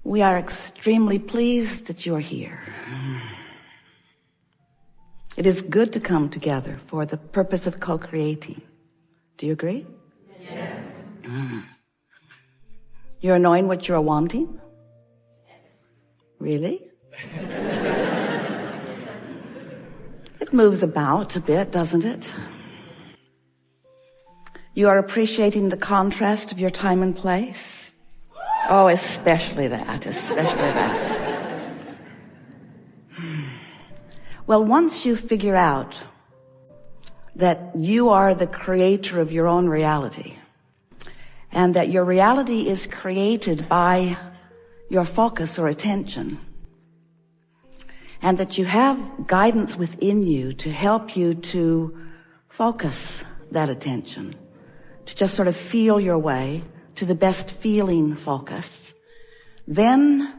We are extremely pleased that you are here. It is good to come together for the purpose of co-creating. Do you agree? Yes. You're knowing what you're wanting? Yes. Really? It moves about a bit, doesn't it? You are appreciating the contrast of your time and place? Oh, especially that. Well, once you figure out that you are the creator of your own reality, and that your reality is created by your focus or attention, and that you have guidance within you to help you to focus that attention, to just sort of feel your way to the best feeling focus, then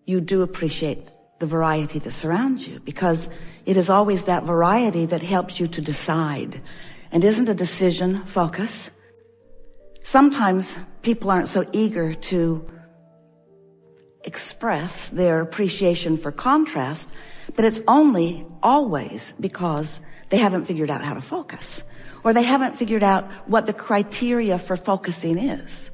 you do appreciate the variety that surrounds you, because it is always that variety that helps you to decide. And isn't a decision focus? Sometimes people aren't so eager to express their appreciation for contrast, but it's only always because they haven't figured out how to focus, or they haven't figured out what the criteria for focusing is.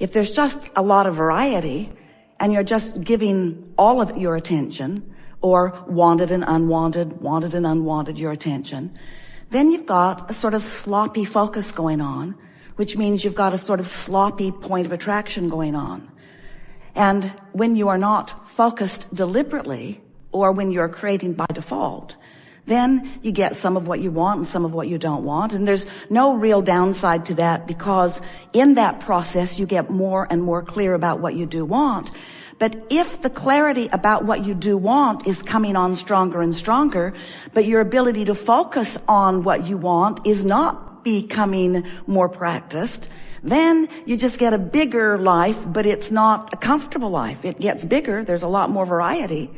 If there's just a lot of variety and you're just giving all of your attention, or wanted and unwanted your attention, then you've got a sort of sloppy focus going on, which means you've got a sort of sloppy point of attraction going on. And when you are not focused deliberately, or when you're creating by default, then you get some of what you want and some of what you don't want. And there's no real downside to that, because in that process you get more and more clear about what you do want. But if the clarity about what you do want is coming on stronger and stronger, but your ability to focus on what you want is not becoming more practiced, then you just get a bigger life, but it's not a comfortable life. It gets bigger. There's a lot more variety.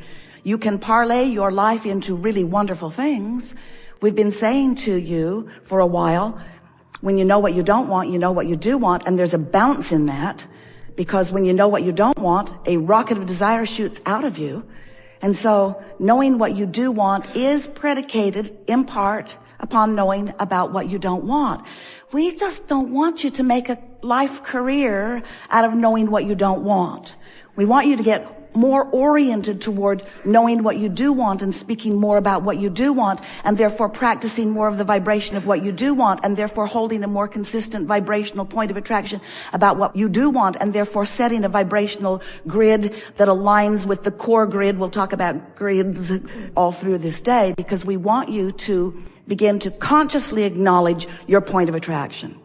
You can parlay your life into really wonderful things. We've been saying to you for a while, when you know what you don't want, you know what you do want, and there's a bounce in that, because when you know what you don't want, a rocket of desire shoots out of you. And so knowing what you do want is predicated in part upon knowing about what you don't want. We just don't want you to make a life career out of knowing what you don't want. We want you to get more oriented toward knowing what you do want and speaking more about what you do want, and therefore practicing more of the vibration of what you do want, and therefore holding a more consistent vibrational point of attraction about what you do want, and therefore setting a vibrational grid that aligns with the core grid. We'll talk about grids all through this day, because we want you to begin to consciously acknowledge your point of attraction.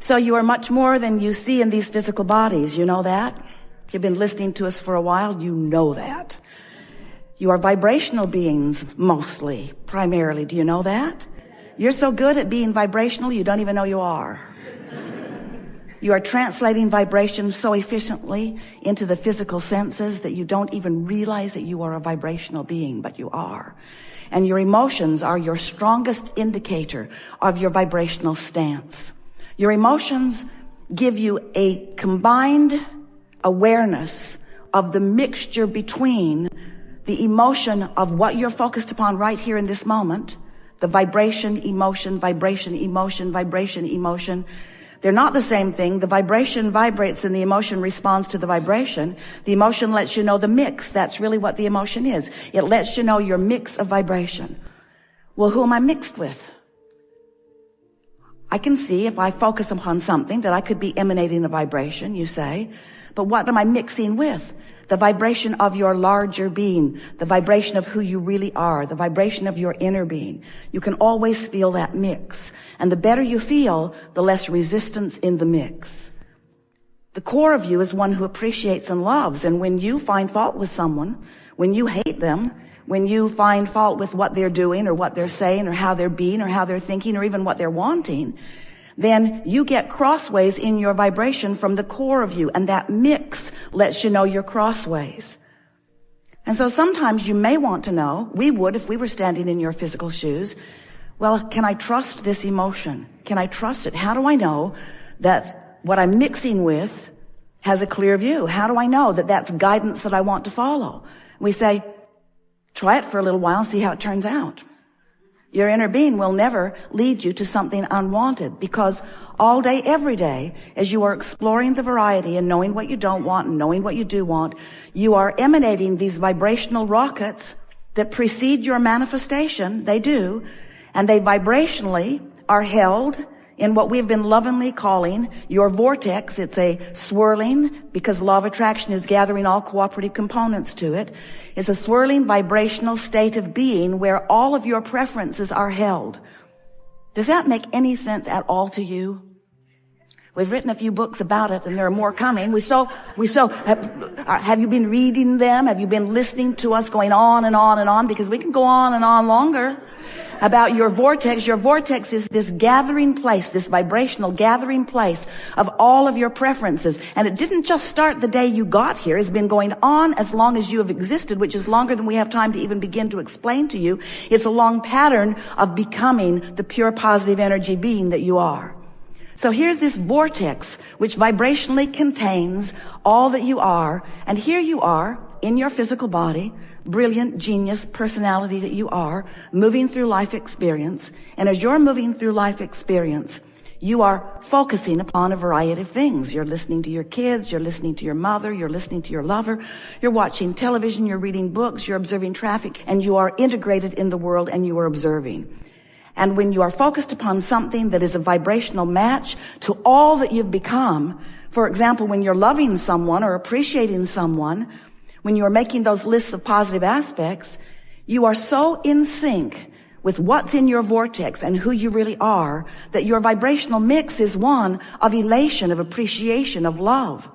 So you are much more than you see in these physical bodies. You know that? If you've been listening to us for a while, you know that. You are vibrational beings, mostly, primarily. Do you know that? You're so good at being vibrational, you don't even know you are. You are translating vibration so efficiently into the physical senses that you don't even realize that you are a vibrational being, but you are. And your emotions are your strongest indicator of your vibrational stance. Your emotions give you a combined awareness of the mixture between the emotion of what you're focused upon right here in this moment, the vibration, emotion, vibration, emotion, vibration, emotion. They're not the same thing. The vibration vibrates and the emotion responds to the vibration. The emotion lets you know the mix. That's really what the emotion is. It lets you know your mix of vibration. Well, who am I mixed with? I can see if I focus upon something that I could be emanating a vibration, you say. But what am I mixing with? The vibration of your larger being, the vibration of who you really are, the vibration of your inner being. You can always feel that mix. And the better you feel, the less resistance in the mix. The core of you is one who appreciates and loves. And when you find fault with someone, when you hate them, when you find fault with what they're doing or what they're saying or how they're being or how they're thinking or even what they're wanting, then you get crossways in your vibration from the core of you, and that mix lets you know you're crossways. And so sometimes you may want to know, we would if we were standing in your physical shoes, well, can I trust this emotion? Can I trust it? How do I know that what I'm mixing with has a clear view. How do I know that that's guidance that I want to follow? We say, try it for a little while and see how it turns out. Your inner being will never lead you to something unwanted, because all day, every day, as you are exploring the variety and knowing what you don't want and knowing what you do want, you are emanating these vibrational rockets that precede your manifestation. They do. And they vibrationally are held in what we've been lovingly calling your vortex. It's a swirling, because law of attraction is gathering all cooperative components to it. It's a swirling vibrational state of being where all of your preferences are held. Does that make any sense at all to you? We've written a few books about it, and there are more coming. Have you been reading them? Have you been listening to us going on and on and on? Because we can go on and on longer about your vortex. Your vortex is this gathering place, this vibrational gathering place of all of your preferences. And it didn't just start the day you got here. It's been going on as long as you have existed, which is longer than we have time to even begin to explain to you. It's a long pattern of becoming the pure positive energy being that you are. So here's this vortex which vibrationally contains all that you are. And here you are in your physical body, brilliant, genius, personality that you are, moving through life experience. And as you're moving through life experience, you are focusing upon a variety of things. You're listening to your kids, you're listening to your mother, you're listening to your lover, you're watching television, you're reading books, you're observing traffic, and you are integrated in the world and you are observing. And when you are focused upon something that is a vibrational match to all that you've become, for example, when you're loving someone or appreciating someone, when you're making those lists of positive aspects, you are so in sync with what's in your vortex and who you really are that your vibrational mix is one of elation, of appreciation, of love.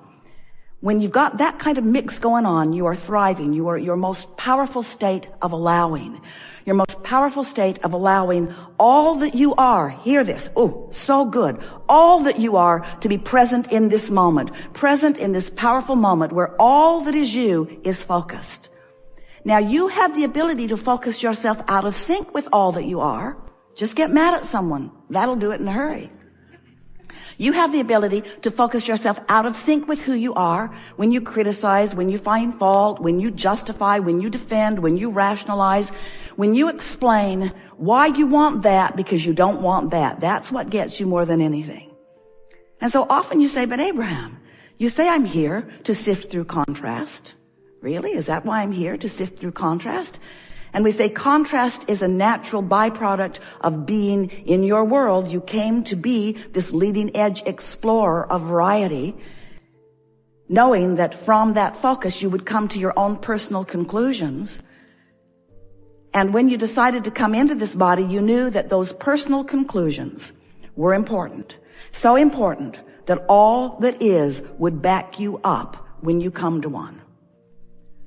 When you've got that kind of mix going on, you are thriving. You are your most powerful state of allowing. Your most powerful state of allowing all that you are. Hear this. Oh, so good. All that you are to be present in this moment. Present in this powerful moment where all that is you is focused. Now you have the ability to focus yourself out of sync with all that you are. Just get mad at someone. That'll do it in a hurry. You have the ability to focus yourself out of sync with who you are when you criticize, when you find fault, when you justify, when you defend, when you rationalize, when you explain why you want that because you don't want that. That's what gets you more than anything. And so often you say, but Abraham, you say I'm here to sift through contrast. Really? Is that why I'm here, to sift through contrast? And we say contrast is a natural byproduct of being in your world. You came to be this leading edge explorer of variety, knowing that from that focus you would come to your own personal conclusions. And when you decided to come into this body, you knew that those personal conclusions were important. So important that all that is would back you up when you come to one.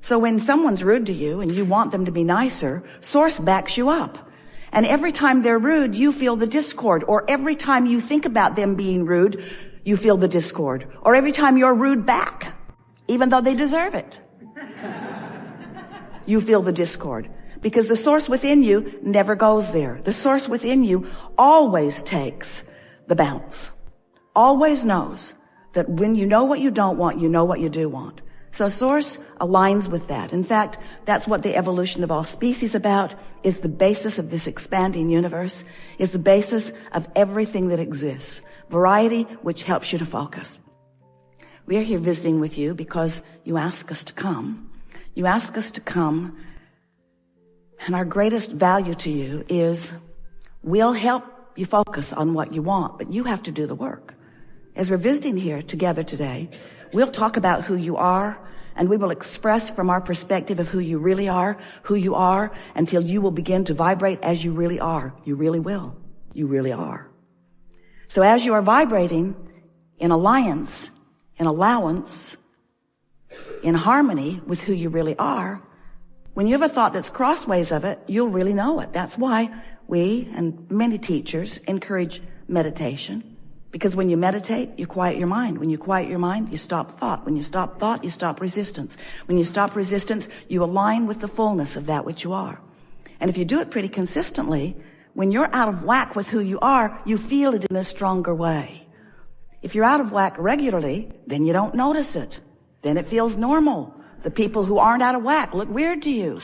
So when someone's rude to you and you want them to be nicer, Source backs you up. And every time they're rude, you feel the discord. Or every time you think about them being rude, you feel the discord. Or every time you're rude back, even though they deserve it, you feel the discord. Because the source within you never goes there. The source within you always takes the bounce. Always knows that when you know what you don't want, you know what you do want. So Source aligns with that. In fact, that's what the evolution of all species about, is the basis of this expanding universe, is the basis of everything that exists. Variety, which helps you to focus. We are here visiting with you because you ask us to come. You ask us to come, and our greatest value to you is we'll help you focus on what you want, but you have to do the work. As we're visiting here together today, we'll talk about who you are, and we will express from our perspective of who you really are, who you are, until you will begin to vibrate as you really are. You really will. You really are. So as you are vibrating in alliance, in allowance, in harmony with who you really are, when you have a thought that's crossways of it, you'll really know it. That's why we and many teachers encourage meditation. Because when you meditate, you quiet your mind. When you quiet your mind, you stop thought. When you stop thought, you stop resistance. When you stop resistance, you align with the fullness of that which you are. And if you do it pretty consistently, when you're out of whack with who you are, you feel it in a stronger way. If you're out of whack regularly, then you don't notice it. Then it feels normal. The people who aren't out of whack look weird to you.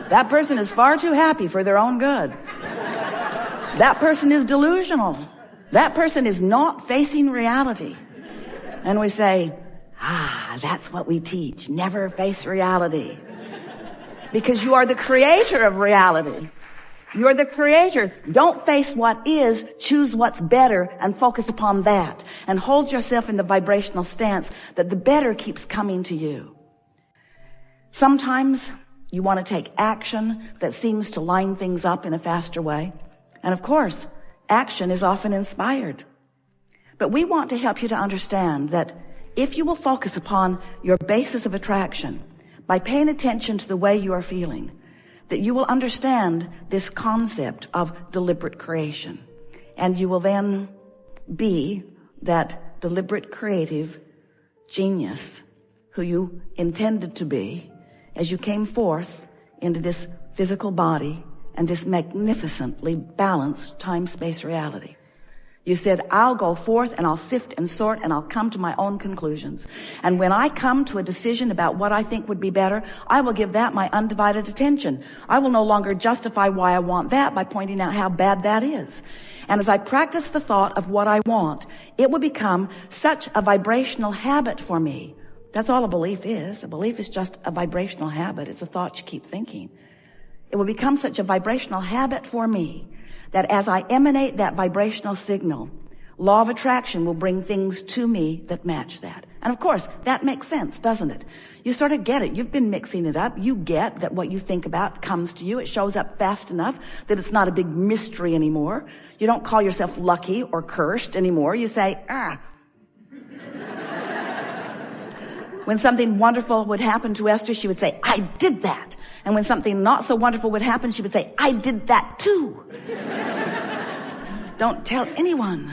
That person is far too happy for their own good. That person is delusional. That person is not facing reality. And we say, that's what we teach. Never face reality. Because you are the creator of reality. You're the creator. Don't face what is, choose what's better and focus upon that. And hold yourself in the vibrational stance that the better keeps coming to you. Sometimes you want to take action that seems to line things up in a faster way. And of course, action is often inspired. But we want to help you to understand that if you will focus upon your basis of attraction by paying attention to the way you are feeling, that you will understand this concept of deliberate creation. And you will then be that deliberate creative genius who you intended to be as you came forth into this physical body and this magnificently balanced time-space reality. You said, I'll go forth and I'll sift and sort and I'll come to my own conclusions. And when I come to a decision about what I think would be better, I will give that my undivided attention. I will no longer justify why I want that by pointing out how bad that is. And as I practice the thought of what I want, it will become such a vibrational habit for me. That's all a belief is. A belief is just a vibrational habit. It's a thought you keep thinking. It will become such a vibrational habit for me that as I emanate that vibrational signal, law of attraction will bring things to me that match that. And of course, that makes sense, doesn't it? You sort of get it. You've been mixing it up. You get that what you think about comes to you. It shows up fast enough that it's not a big mystery anymore. You don't call yourself lucky or cursed anymore. You say, When something wonderful would happen to Esther, she would say, I did that. And when something not so wonderful would happen, she would say, I did that too. Don't tell anyone.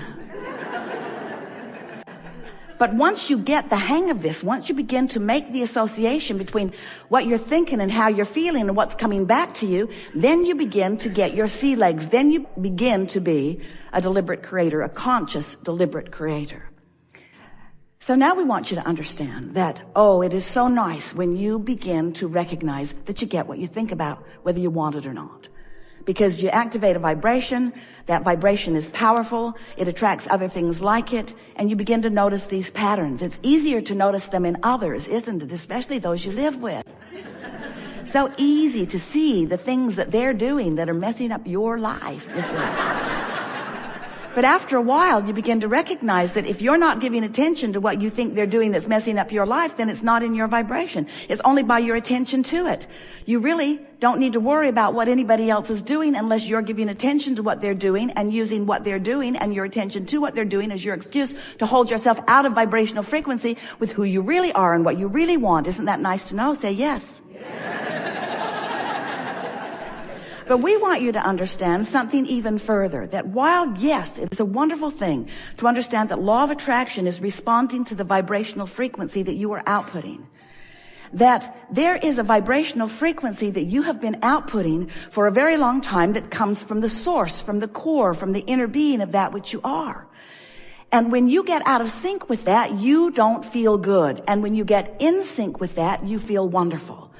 But once you get the hang of this, once you begin to make the association between what you're thinking and how you're feeling and what's coming back to you, then you begin to get your sea legs. Then you begin to be a deliberate creator, a conscious, deliberate creator. So now we want you to understand that, it is so nice when you begin to recognize that you get what you think about, whether you want it or not. Because you activate a vibration, that vibration is powerful, it attracts other things like it, and you begin to notice these patterns. It's easier to notice them in others, isn't it? Especially those you live with. So easy to see the things that they're doing that are messing up your life, you see. But after a while, you begin to recognize that if you're not giving attention to what you think they're doing that's messing up your life, then it's not in your vibration. It's only by your attention to it. You really don't need to worry about what anybody else is doing unless you're giving attention to what they're doing and using what they're doing and your attention to what they're doing as your excuse to hold yourself out of vibrational frequency with who you really are and what you really want. Isn't that nice to know? Say yes. But we want you to understand something even further, that while, yes, it is a wonderful thing to understand that law of attraction is responding to the vibrational frequency that you are outputting, that there is a vibrational frequency that you have been outputting for a very long time that comes from the source, from the core, from the inner being of that which you are. And when you get out of sync with that, you don't feel good. And when you get in sync with that, you feel wonderful.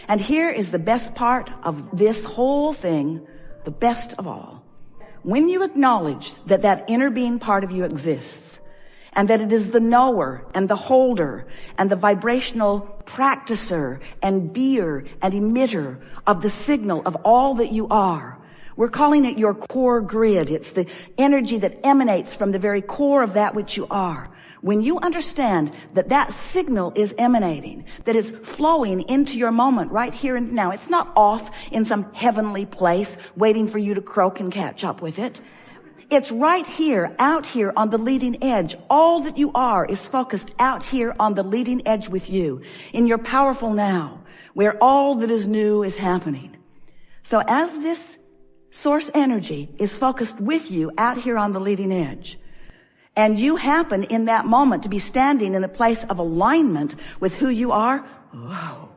And here is the best part of this whole thing, the best of all. When you acknowledge that that inner being part of you exists, and that it is the knower and the holder and the vibrational practicer and beer and emitter of the signal of all that you are, we're calling it your core grid. It's the energy that emanates from the very core of that which you are. When you understand that that signal is emanating, that it's flowing into your moment right here and now, it's not off in some heavenly place waiting for you to croak and catch up with it. It's right here, out here on the leading edge. All that you are is focused out here on the leading edge with you, in your powerful now, where all that is new is happening. So as this source energy is focused with you out here on the leading edge, and you happen in that moment to be standing in a place of alignment with who you are, whoa,